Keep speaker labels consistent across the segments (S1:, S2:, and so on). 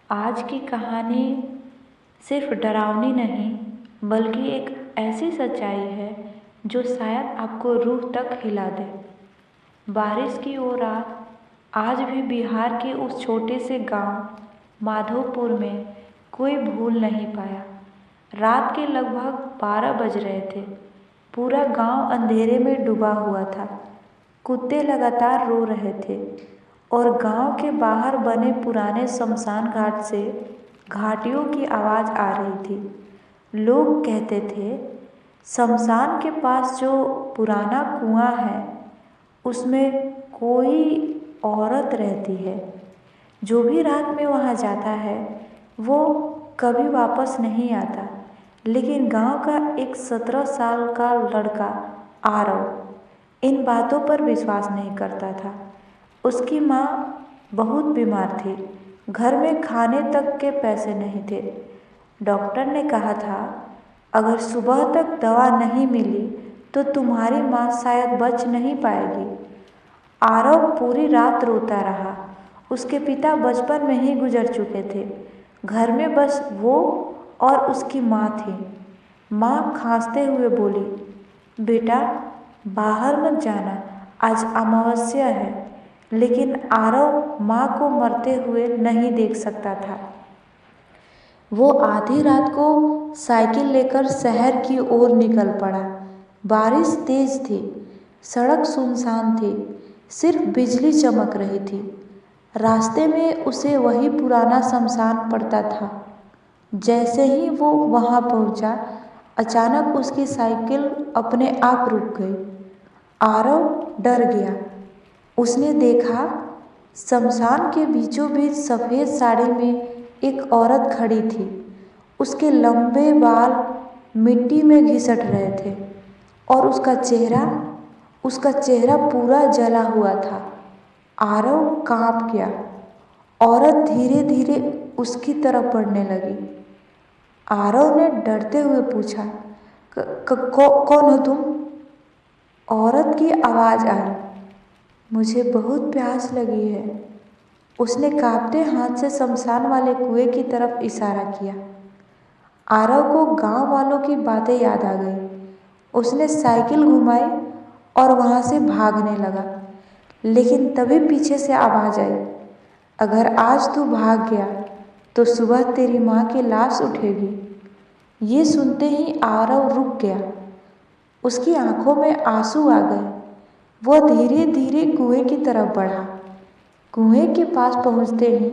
S1: आज की कहानी सिर्फ डरावनी नहीं बल्कि एक ऐसी सच्चाई है जो शायद आपको रूह तक हिला दे। बारिश की वो रात आज भी बिहार के उस छोटे से गांव माधोपुर में कोई भूल नहीं पाया। रात के लगभग 12 बज रहे थे। पूरा गांव अंधेरे में डूबा हुआ था। कुत्ते लगातार रो रहे थे और गांव के बाहर बने पुराने शमशान घाट से घाटियों की आवाज़ आ रही थी। लोग कहते थे शमशान के पास जो पुराना कुआं है उसमें कोई औरत रहती है। जो भी रात में वहाँ जाता है वो कभी वापस नहीं आता। लेकिन गांव का एक 17 साल का लड़का आरव इन बातों पर विश्वास नहीं करता था। उसकी माँ बहुत बीमार थी। घर में खाने तक के पैसे नहीं थे। डॉक्टर ने कहा था अगर सुबह तक दवा नहीं मिली तो तुम्हारी माँ शायद बच नहीं पाएगी। आरव पूरी रात रोता रहा। उसके पिता बचपन में ही गुजर चुके थे। घर में बस वो और उसकी माँ थी। माँ खांसते हुए बोली, बेटा बाहर मत जाना, आज अमावस्या है। लेकिन आरव माँ को मरते हुए नहीं देख सकता था। वो आधी रात को साइकिल लेकर शहर की ओर निकल पड़ा। बारिश तेज थी, सड़क सुनसान थी, सिर्फ बिजली चमक रही थी। रास्ते में उसे वही पुराना शमशान पड़ता था। जैसे ही वो वहाँ पहुँचा, अचानक उसकी साइकिल अपने आप रुक गई। आरव डर गया। उसने देखा शमशान के बीचों बीच सफ़ेद साड़ी में एक औरत खड़ी थी। उसके लंबे बाल मिट्टी में घिसट रहे थे और उसका चेहरा पूरा जला हुआ था। आरव कांप गया। औरत धीरे धीरे उसकी तरफ बढ़ने लगी। आरव ने डरते हुए पूछा, कौन हो तुम? औरत की आवाज़ आई, मुझे बहुत प्यास लगी है। उसने कांपते हाथ से शमशान वाले कुएं की तरफ इशारा किया। आरव को गांव वालों की बातें याद आ गई। उसने साइकिल घुमाई और वहां से भागने लगा। लेकिन तभी पीछे से आवाज़ आई, अगर आज तू भाग गया तो सुबह तेरी माँ की लाश उठेगी। ये सुनते ही आरव रुक गया। उसकी आंखों में आंसू आ गए। वो धीरे धीरे कुएं की तरफ बढ़ा। कुएं के पास पहुंचते ही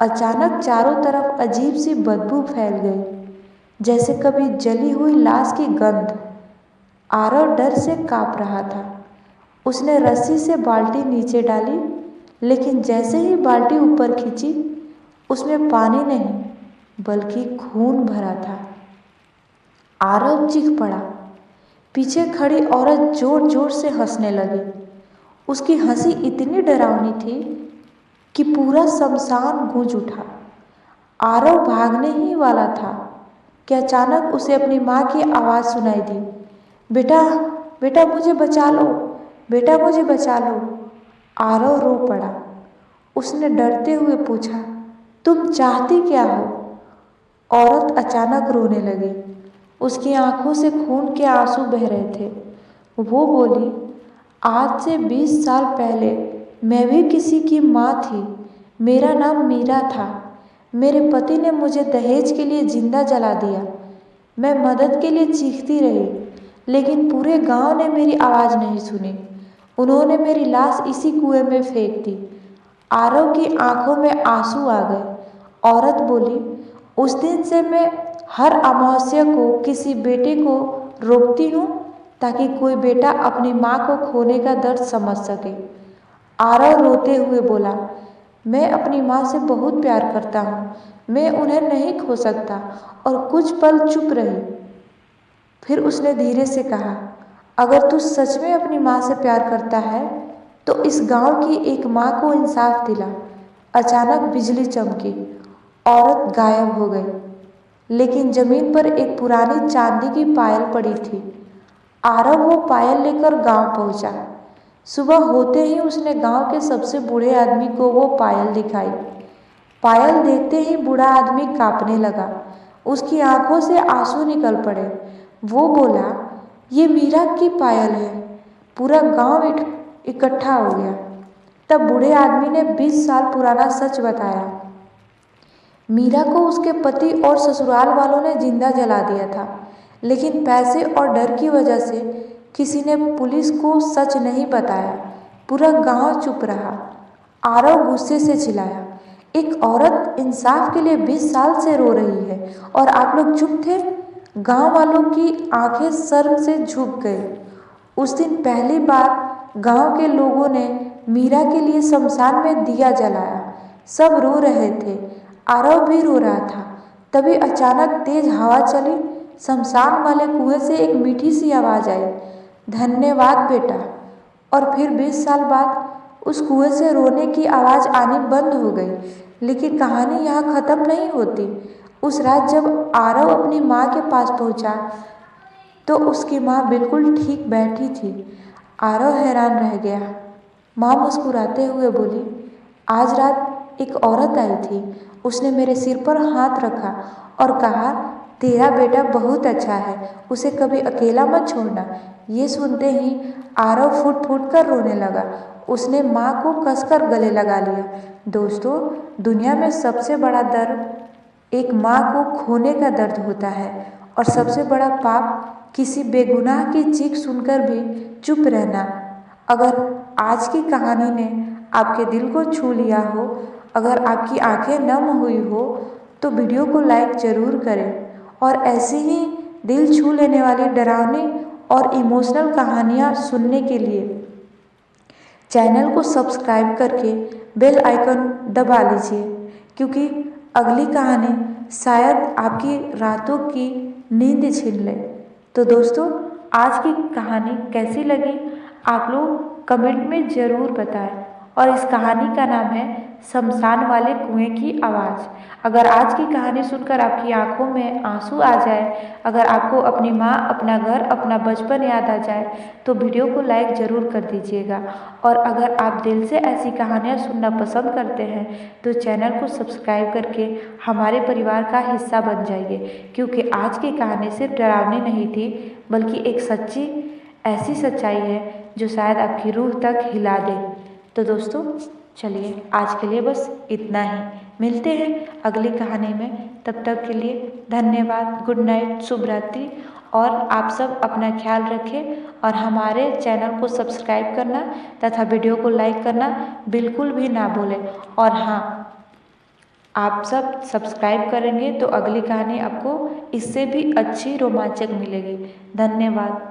S1: अचानक चारों तरफ अजीब सी बदबू फैल गई, जैसे कभी जली हुई लाश की गंध। आरव डर से कांप रहा था। उसने रस्सी से बाल्टी नीचे डाली, लेकिन जैसे ही बाल्टी ऊपर खींची, उसमें पानी नहीं बल्कि खून भरा था। आरव चीख पड़ा। पीछे खड़ी औरत जोर जोर से हंसने लगी। उसकी हंसी इतनी डरावनी थी कि पूरा शमशान गूंज उठा। आरव भागने ही वाला था कि अचानक उसे अपनी माँ की आवाज़ सुनाई दी, बेटा बेटा मुझे बचा लो, बेटा मुझे बचा लो। आरव रो पड़ा। उसने डरते हुए पूछा, तुम चाहती क्या हो? औरत अचानक रोने लगी। उसकी आंखों से खून के आंसू बह रहे थे। वो बोली, आज से 20 साल पहले मैं भी किसी की माँ थी। मेरा नाम मीरा था। मेरे पति ने मुझे दहेज के लिए जिंदा जला दिया। मैं मदद के लिए चीखती रही, लेकिन पूरे गांव ने मेरी आवाज़ नहीं सुनी। उन्होंने मेरी लाश इसी कुएं में फेंक दी। आरव की आंखों में आंसू आ गए। औरत बोली, उस दिन से मैं हर अमावस्या को किसी बेटे को रोकती हूँ ताकि कोई बेटा अपनी माँ को खोने का दर्द समझ सके। आरव रोते हुए बोला, मैं अपनी माँ से बहुत प्यार करता हूँ। मैं उन्हें नहीं खो सकता। और कुछ पल चुप रही। फिर उसने धीरे से कहा, अगर तू सच में अपनी माँ से प्यार करता है तो इस गांव की एक माँ को इंसाफ दिला। अचानक बिजली चमकी। औरत गायब हो गई। लेकिन जमीन पर एक पुरानी चांदी की पायल पड़ी थी। आरव वो पायल लेकर गांव पहुंचा। सुबह होते ही उसने गांव के सबसे बूढ़े आदमी को वो पायल दिखाई। पायल देखते ही बूढ़ा आदमी कांपने लगा। उसकी आंखों से आंसू निकल पड़े। वो बोला, ये मीरा की पायल है। पूरा गांव इकट्ठा हो गया। तब बूढ़े आदमी ने 20 साल पुराना सच बताया। मीरा को उसके पति और ससुराल वालों ने जिंदा जला दिया था, लेकिन पैसे और डर की वजह से किसी ने पुलिस को सच नहीं बताया। पूरा गांव चुप रहा। आरव गुस्से से चिल्लाया, एक औरत इंसाफ के लिए 20 साल से रो रही है और आप लोग चुप थे। गांव वालों की आंखें शर्म से झुक गई। उस दिन पहली बार गांव के लोगों ने मीरा के लिए शमशान में दिया जलाया। सब रो रहे थे, आरव भी रो रहा था। तभी अचानक तेज हवा चली। शमशान वाले कुएं से एक मीठी सी आवाज़ आई, धन्यवाद बेटा। और फिर 20 साल बाद उस कुएं से रोने की आवाज़ आनी बंद हो गई। लेकिन कहानी यहाँ ख़त्म नहीं होती। उस रात जब आरव अपनी माँ के पास पहुँचा तो उसकी माँ बिल्कुल ठीक बैठी थी। आरव हैरान रह गया। माँ मुस्कुराते हुए बोली, आज रात एक औरत आई थी। उसने मेरे सिर पर हाथ रखा और कहा, तेरा बेटा बहुत अच्छा है, उसे कभी अकेला मत छोड़ना। ये सुनते ही आरव फूट फूट कर रोने लगा। उसने माँ को कसकर गले लगा लिया। दोस्तों, दुनिया में सबसे बड़ा दर्द एक माँ को खोने का दर्द होता है और सबसे बड़ा पाप किसी बेगुनाह की चीख सुनकर भी चुप रहना। अगर आज की कहानी ने आपके दिल को छू लिया हो, अगर आपकी आंखें नम हुई हो, तो वीडियो को लाइक ज़रूर करें और ऐसी ही दिल छू लेने वाली डरावनी और इमोशनल कहानियाँ सुनने के लिए चैनल को सब्सक्राइब करके बेल आइकन दबा लीजिए, क्योंकि अगली कहानी शायद आपकी रातों की नींद छीन ले। तो दोस्तों, आज की कहानी कैसी लगी आप लोग कमेंट में ज़रूर बताएं। और इस कहानी का नाम है शमशान वाले कुएं की आवाज़। अगर आज की कहानी सुनकर आपकी आंखों में आंसू आ जाए, अगर आपको अपनी माँ, अपना घर, अपना बचपन याद आ जाए, तो वीडियो को लाइक ज़रूर कर दीजिएगा। और अगर आप दिल से ऐसी कहानियाँ सुनना पसंद करते हैं तो चैनल को सब्सक्राइब करके हमारे परिवार का हिस्सा बन जाइए, क्योंकि आज की कहानी सिर्फ डरावनी नहीं थी, बल्कि एक सच्ची ऐसी सच्चाई है जो शायद आपकी रूह तक हिला दे। तो दोस्तों, चलिए आज के लिए बस इतना ही। मिलते हैं अगली कहानी में। तब तक के लिए धन्यवाद, गुड नाइट, शुभ रात्रि। और आप सब अपना ख्याल रखें और हमारे चैनल को सब्सक्राइब करना तथा वीडियो को लाइक करना बिल्कुल भी ना भूलें। और हाँ, आप सब सब्सक्राइब करेंगे तो अगली कहानी आपको इससे भी अच्छी रोमांचक मिलेगी। धन्यवाद।